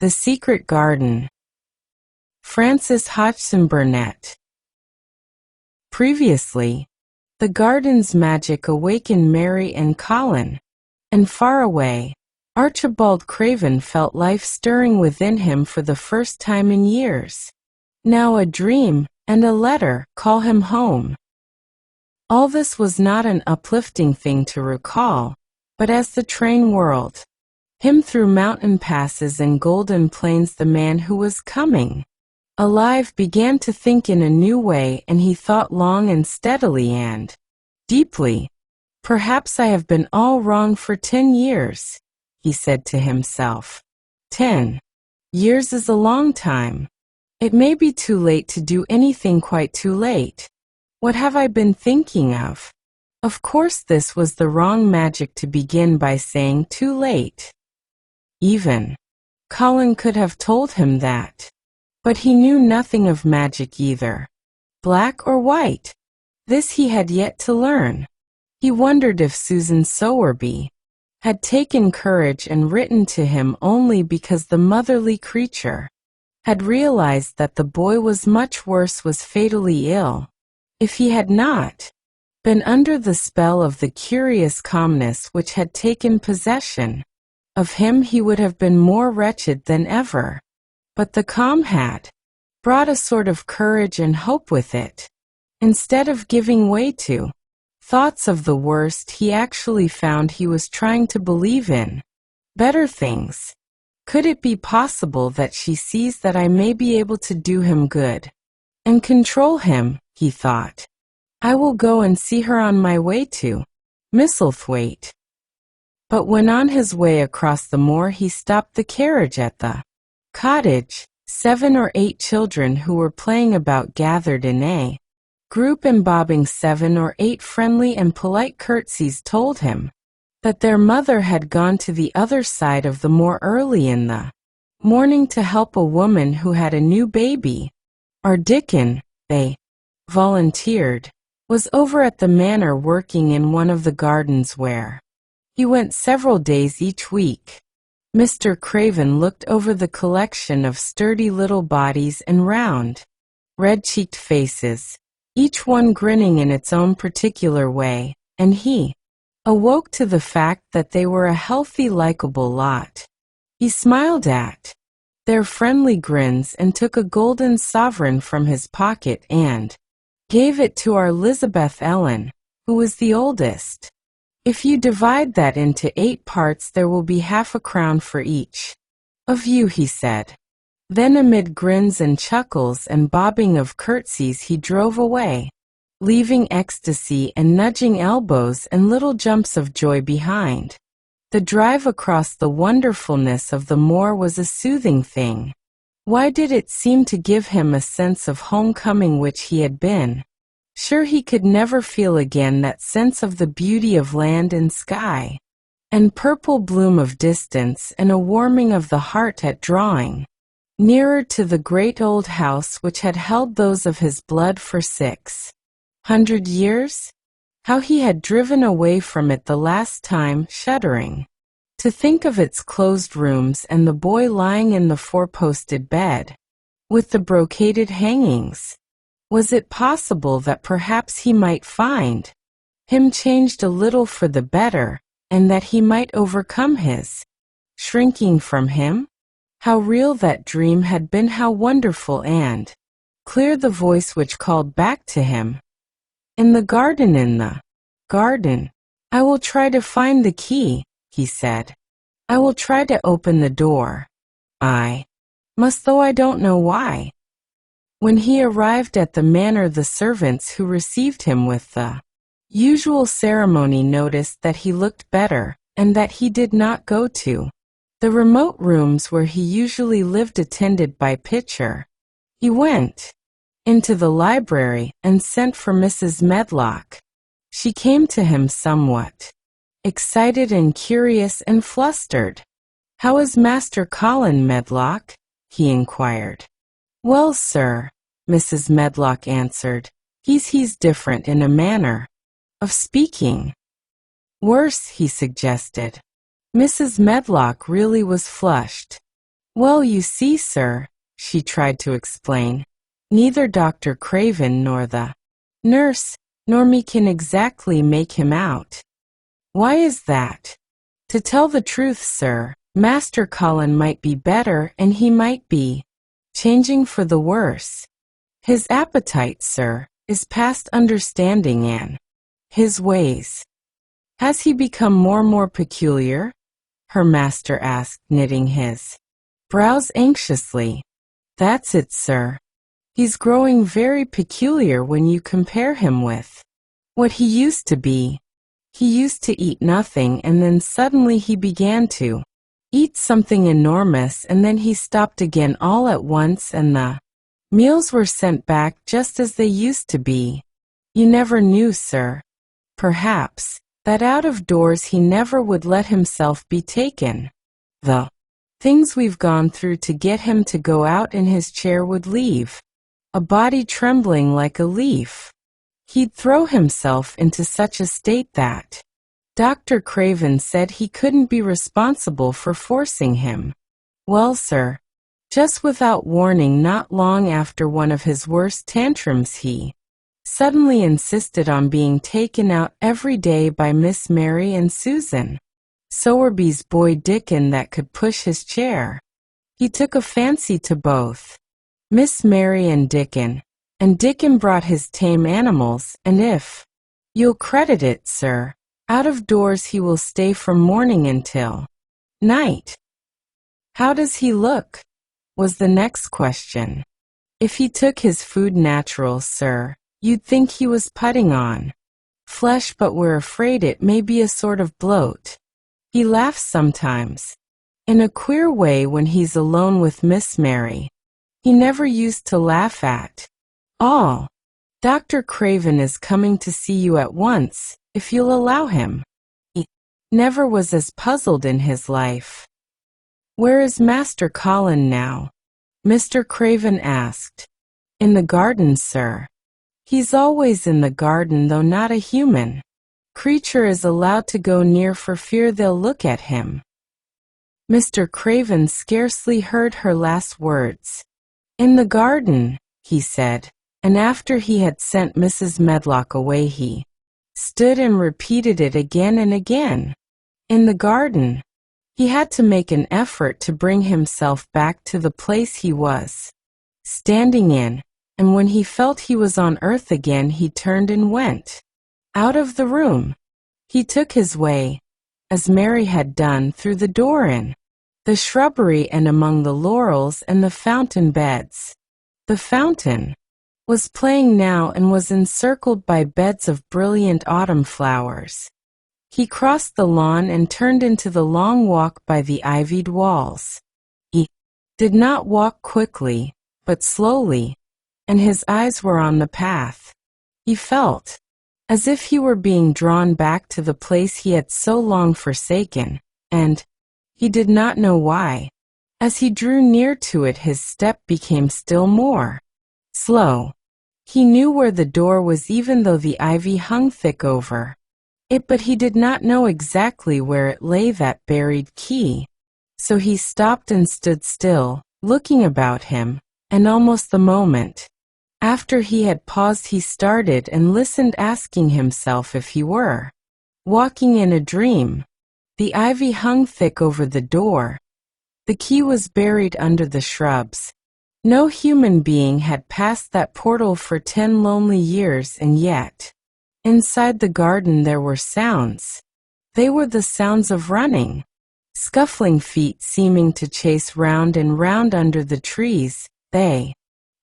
The Secret Garden. Francis Hodgson Burnett. Previously, the garden's magic awakened Mary and Colin, and far away, Archibald Craven felt life stirring within him for the first time in years. Now a dream and a letter call him home. All this was not an uplifting thing to recall, but as the train whirled him through mountain passes and golden plains, the man who was coming alive began to think in a new way, and he thought long and steadily and deeply. Perhaps I have been all wrong for 10 years, he said to himself. 10 years is a long time. It may be too late to do anything, quite too late. What have I been thinking of? Of course this was the wrong magic to begin by saying too late. Even Colin could have told him that. But he knew nothing of magic either. Black or white? This he had yet to learn. He wondered if Susan Sowerby had taken courage and written to him only because the motherly creature had realized that the boy was much worse, was fatally ill. If he had not been under the spell of the curious calmness which had taken possession of him, he would have been more wretched than ever. But the calm had brought a sort of courage and hope with it. Instead of giving way to thoughts of the worst, he actually found he was trying to believe in better things. Could it be possible that she sees that I may be able to do him good and control him, he thought. I will go and see her on my way to Misselthwaite. But when on his way across the moor he stopped the carriage at the cottage. 7 or 8 children who were playing about gathered in a group, and bobbing 7 or 8 friendly and polite curtsies told him that their mother had gone to the other side of the moor early in the morning to help a woman who had a new baby. Our Dickon, they volunteered, was over at the manor working in one of the gardens where he went several days each week. Mr. Craven looked over the collection of sturdy little bodies and round, red-cheeked faces, each one grinning in its own particular way, and he awoke to the fact that they were a healthy, likable lot. He smiled at their friendly grins and took a golden sovereign from his pocket and gave it to our Lizabeth Ellen, who was the oldest. If you divide that into 8 parts, there will be half a crown for each of you, he said. Then amid grins and chuckles and bobbing of curtsies he drove away, leaving ecstasy and nudging elbows and little jumps of joy behind. The drive across the wonderfulness of the moor was a soothing thing. Why did it seem to give him a sense of homecoming which he had been sure he could never feel again, that sense of the beauty of land and sky, and purple bloom of distance, and a warming of the heart at drawing nearer to the great old house which had held those of his blood for 600 years? How he had driven away from it the last time, shuddering to think of its closed rooms and the boy lying in the 4-posted bed with the brocaded hangings. Was it possible that perhaps he might find him changed a little for the better, and that he might overcome his shrinking from him? How real that dream had been, how wonderful and clear the voice which called back to him. In the garden, in the garden. I will try to find the key, he said. I will try to open the door. I must, though I don't know why. When he arrived at the manor, the servants who received him with the usual ceremony noticed that he looked better, and that he did not go to the remote rooms where he usually lived attended by Pitcher. He went into the library and sent for Mrs. Medlock. She came to him somewhat excited and curious and flustered. "How is Master Colin, Medlock?" he inquired. "Well, sir," Mrs. Medlock answered, he's different in a manner of speaking." "Worse," he suggested. Mrs. Medlock really was flushed. Well, you see, sir, she tried to explain, neither Dr. Craven nor the nurse nor me can exactly make him out. Why is that? To tell the truth, sir, Master Colin might be better and he might be changing for the worse. His appetite, sir, is past understanding and his ways. Has he become more peculiar? Her master asked, knitting his brows anxiously. That's it, sir. He's growing very peculiar when you compare him with what he used to be. He used to eat nothing and then suddenly he began to eat something enormous and then he stopped again all at once and the meals were sent back just as they used to be. You never knew, sir, perhaps, that out of doors he never would let himself be taken. The things we've gone through to get him to go out in his chair would leave a body trembling like a leaf. He'd throw himself into such a state that Dr. Craven said he couldn't be responsible for forcing him. Well, sir, just without warning, not long after one of his worst tantrums, he suddenly insisted on being taken out every day by Miss Mary and Susan, Sowerby's boy Dickon, that could push his chair. He took a fancy to both Miss Mary and Dickon brought his tame animals, and if you'll credit it, sir, out of doors he will stay from morning until night. How does he look? Was the next question. If he took his food natural, sir, you'd think he was putting on flesh, but we're afraid it may be a sort of bloat. He laughs sometimes, in a queer way, when he's alone with Miss Mary. He never used to laugh at all. Dr. Craven is coming to see you at once, if you'll allow him. He never was as puzzled in his life. Where is Master Colin now? Mr. Craven asked. In the garden, sir. He's always in the garden, though not a human creature is allowed to go near for fear they'll look at him. Mr. Craven scarcely heard her last words. In the garden, he said, and after he had sent Mrs. Medlock away he stood and repeated it again and again. In the garden. He had to make an effort to bring himself back to the place he was standing in, and when he felt he was on earth again he turned and went out of the room. He took his way, as Mary had done, through the door in the shrubbery and among the laurels and the fountain beds. The fountain was playing now and was encircled by beds of brilliant autumn flowers. He crossed the lawn and turned into the long walk by the ivied walls. He did not walk quickly, but slowly, and his eyes were on the path. He felt as if he were being drawn back to the place he had so long forsaken, and he did not know why. As he drew near to it, his step became still more slow. He knew where the door was, even though the ivy hung thick over it, but he did not know exactly where it lay, that buried key. So he stopped and stood still, looking about him, and almost the moment after he had paused he started and listened, asking himself if he were walking in a dream. The ivy hung thick over the door. The key was buried under the shrubs. No human being had passed that portal for 10 lonely years, and yet inside the garden there were sounds. They were the sounds of running, scuffling feet seeming to chase round and round under the trees. They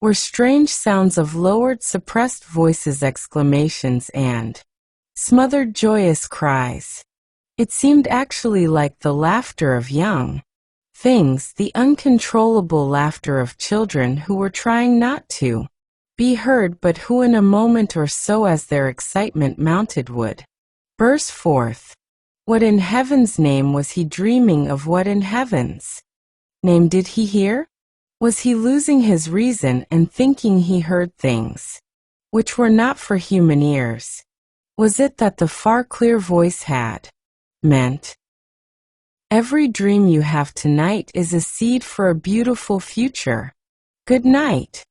were strange sounds of lowered, suppressed voices, exclamations, and smothered, joyous cries. It seemed actually like the laughter of young things, the uncontrollable laughter of children who were trying not to be heard, but who in a moment or so, as their excitement mounted, would burst forth. What in heaven's name was he dreaming of? What in heaven's name did he hear? Was he losing his reason and thinking he heard things which were not for human ears? Was it that the far clear voice had meant Every dream you have tonight is a seed for a beautiful future. Good night.